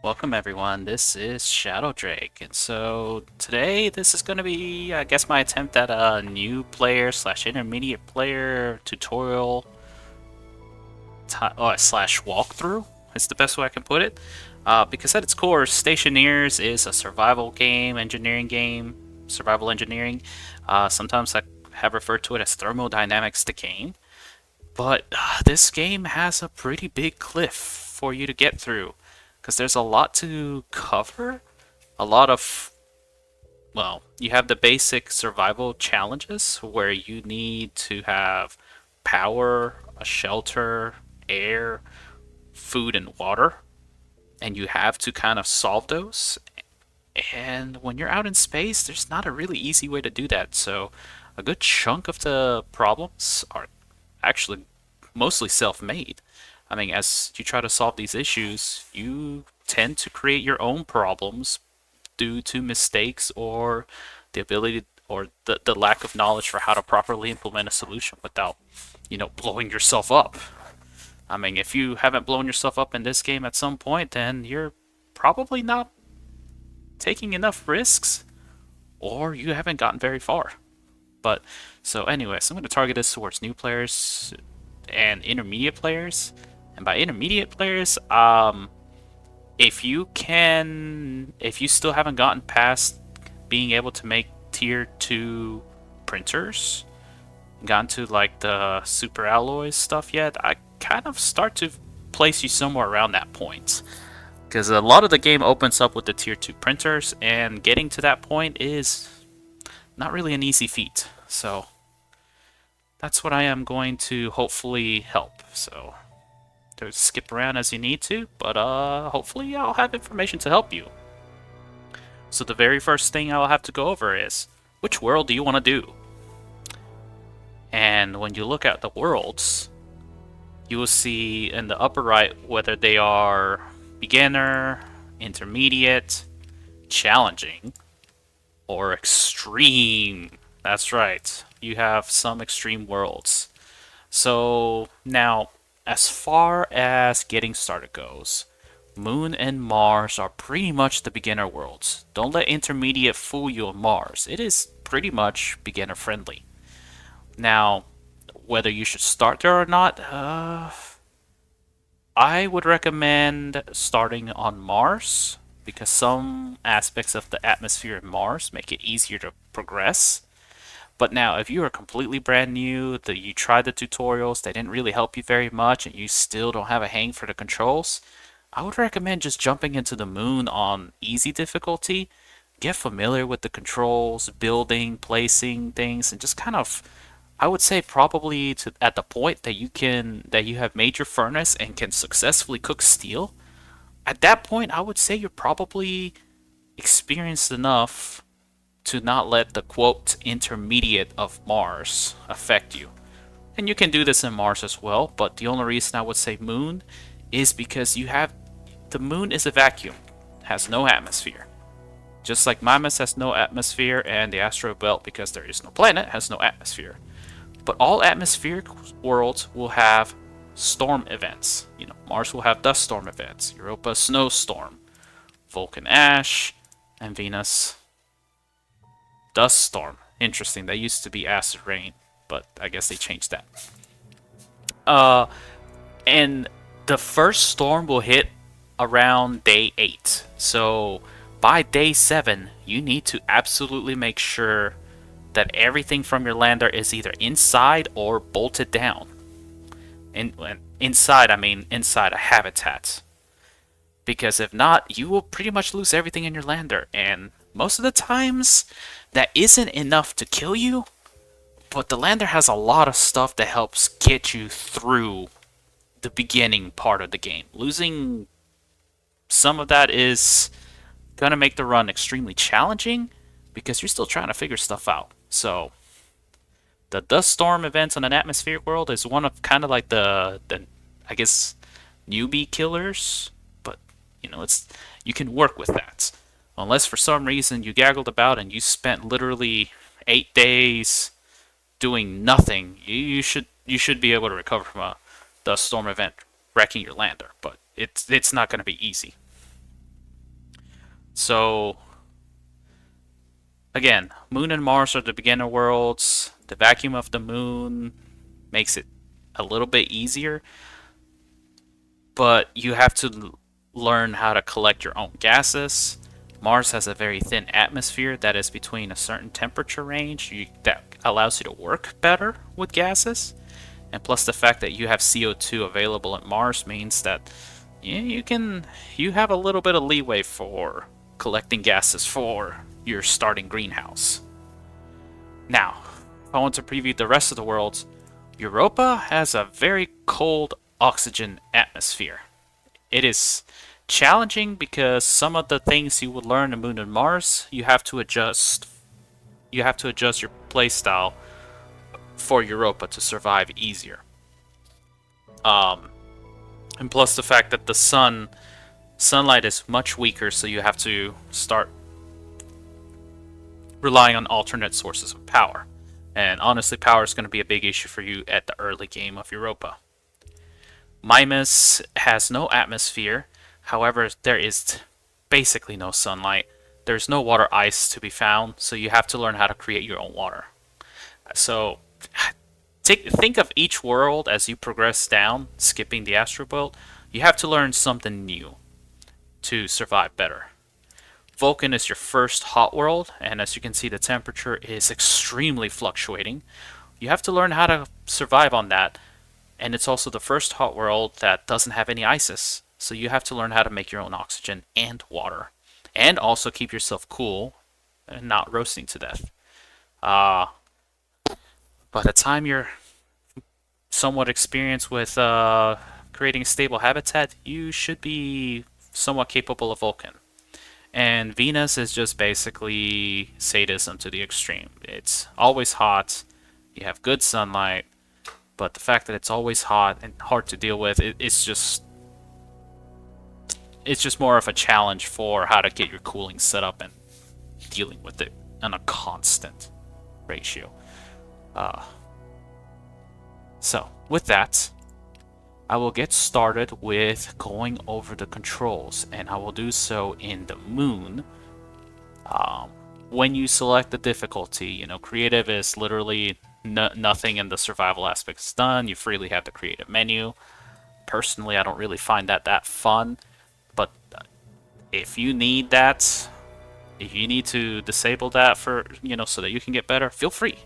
Welcome everyone, this is Shadow Drake, and so today this is going to be, I guess, my attempt at a new player slash intermediate player tutorial slash walkthrough. Is the best way I can put it. Because at its core, Stationeers is a survival game, survival engineering. Sometimes I have referred to it as thermodynamics the game. But this game has a pretty big cliff for you to get through because there's a lot to cover. A lot of, well, you have the basic survival challenges where you need to have power, a shelter, air, food, and water, and you have to kind of solve those. And when you're out in space, there's not a really easy way to do that. So, a good chunk of the problems are actually mostly self-made. I mean, as you try to solve these issues, you tend to create your own problems due to mistakes or the ability or the lack of knowledge for how to properly implement a solution without, blowing yourself up. I mean, if you haven't blown yourself up in this game at some point, then you're probably not taking enough risks or you haven't gotten very far. But so anyways, I'm going to target this towards new players and intermediate players. And by intermediate players, if you still haven't gotten past being able to make tier 2 printers, gotten to like the super alloys stuff yet, I kind of start to place you somewhere around that point. Because a lot of the game opens up with the tier 2 printers, and getting to that point is not really an easy feat. So that's what I am going to hopefully help. So to skip around as you need to, but hopefully I'll have information to help you. So the very first thing I'll have to go over is, which world do you want to do? And when you look at the worlds, you will see in the upper right whether they are beginner, intermediate, challenging, or extreme. That's right, you have some extreme worlds. So now, as far as getting started goes, Moon and Mars are pretty much the beginner worlds. Don't let intermediate fool you on Mars. It is pretty much beginner friendly. Now, whether you should start there or not, I would recommend starting on Mars because some aspects of the atmosphere in Mars make it easier to progress. But now, if you are completely brand new, that you tried the tutorials, they didn't really help you very much, and you still don't have a hang for the controls, I would recommend just jumping into the Moon on easy difficulty. Get familiar with the controls, building, placing things, and just kind of, I would say probably to at the point that you have made your furnace and can successfully cook steel. At that point, I would say you're probably experienced enough to not let the quote intermediate of Mars affect you. And you can do this in Mars as well, but the only reason I would say Moon is because the Moon is a vacuum, has no atmosphere. Just like Mimas has no atmosphere and the asteroid belt, because there is no planet, has no atmosphere. But all atmospheric worlds will have storm events. Mars will have dust storm events, Europa snowstorm, Vulcan ash, and Venus dust storm. Interesting. That used to be acid rain, but I guess they changed that. Uh, and the first storm will hit around day 8. So by day 7, you need to absolutely make sure that everything from your lander is either inside or bolted down. Inside, I mean inside a habitat. Because if not, you will pretty much lose everything in your lander. And most of the times, that isn't enough to kill you, but the lander has a lot of stuff that helps get you through the beginning part of the game. Losing some of that is gonna make the run extremely challenging because you're still trying to figure stuff out. So the dust storm events on an atmospheric world is one of kind of like the I guess newbie killers, but it's you can work with that. Unless for some reason you gaggled about and you spent literally 8 days doing nothing, you should be able to recover from a dust storm event wrecking your lander, but it's not going to be easy. So again, Moon and Mars are the beginner worlds. The vacuum of the moon makes it a little bit easier, but you have to learn how to collect your own gases. Mars has a very thin atmosphere that is between a certain temperature range that allows you to work better with gases. And plus the fact that you have CO2 available at Mars means that you have a little bit of leeway for collecting gases for your starting greenhouse. Now, if I want to preview the rest of the worlds, Europa has a very cold oxygen atmosphere. It is challenging because some of the things you would learn on Moon and Mars, you have to adjust. You have to adjust your playstyle for Europa to survive easier. Um, and plus the fact that the sunlight is much weaker, so you have to start relying on alternate sources of power. And honestly, power is going to be a big issue for you at the early game of Europa. Mimas has no atmosphere, however, there is basically no sunlight. There's no water ice to be found, so you have to learn how to create your own water. So, think of each world as you progress down, skipping the astro belt. You have to learn something new to survive better. Vulcan is your first hot world, and as you can see, the temperature is extremely fluctuating. You have to learn how to survive on that, and it's also the first hot world that doesn't have any ISIS. So you have to learn how to make your own oxygen and water, and also keep yourself cool and not roasting to death. Uh, by the time you're somewhat experienced with creating a stable habitat, you should be somewhat capable of Vulcan. And Venus is just basically sadism to the extreme. It's always hot, you have good sunlight, but the fact that it's always hot and hard to deal with, it's just more of a challenge for how to get your cooling set up and dealing with it on a constant ratio. Uh, so, with that, I will get started with going over the controls, and I will do so in the moon. Um, when you select the difficulty, creative is literally nothing in the survival aspect is done. You freely have the creative menu. Personally, I don't really find that fun, but if you need that, if you need to disable that for, so that you can get better, feel free.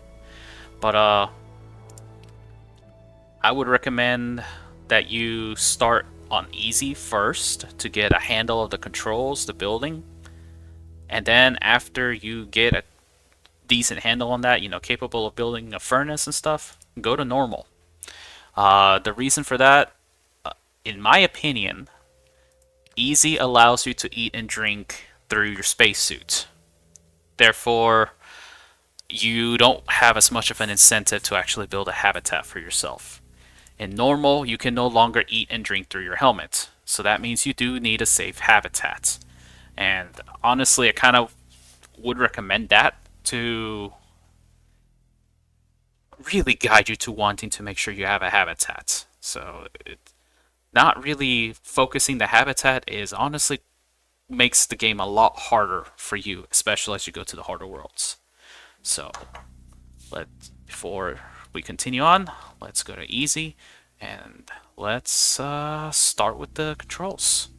But I would recommend that you start on easy first to get a handle of the controls, the building, and then after you get a decent handle on that, capable of building a furnace and stuff, go to normal. The reason for that, in my opinion, easy allows you to eat and drink through your spacesuit. Therefore, you don't have as much of an incentive to actually build a habitat for yourself. In normal, you can no longer eat and drink through your helmet, so that means you do need a safe habitat. And honestly, I kind of would recommend that to really guide you to wanting to make sure you have a habitat. So, not really focusing the habitat is honestly makes the game a lot harder for you, especially as you go to the harder worlds. So, before we continue on, let's go to easy and let's start with the controls.